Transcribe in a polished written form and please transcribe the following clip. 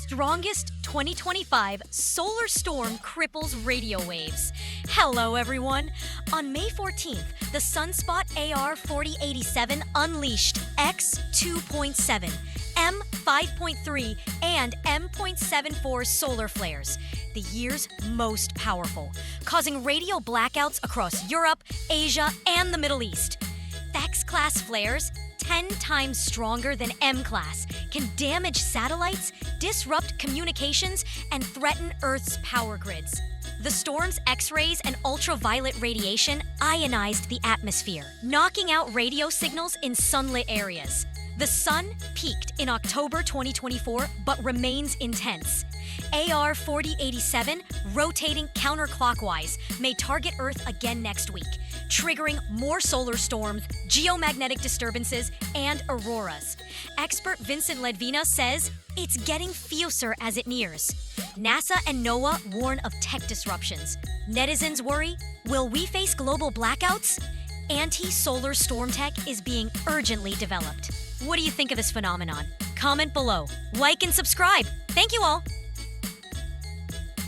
strongest 2025 solar storm cripples radio waves. Hello, everyone. On May 14th, the Sunspot AR4087 unleashed X2.7, M5.3, and M.74 solar flares, the year's most powerful, causing radio blackouts across Europe, Asia, and the Middle East. X-class flares, 10 times stronger than M-class, can damage satellites, disrupt communications, and threaten Earth's power grids. The storm's X-rays and ultraviolet radiation ionized the atmosphere, knocking out radio signals in sunlit areas. The sun peaked in October 2024 but remains intense. AR4087, rotating counterclockwise, may target Earth again next week, triggering more solar storms, geomagnetic disturbances, and auroras. Expert Vincent Ledvina says it's getting fiercer as it nears. NASA and NOAA warn of tech disruptions. Netizens worry, will we face global blackouts? Anti-solar storm tech is being urgently developed. What do you think of this phenomenon? Comment below, like and subscribe. Thank you all.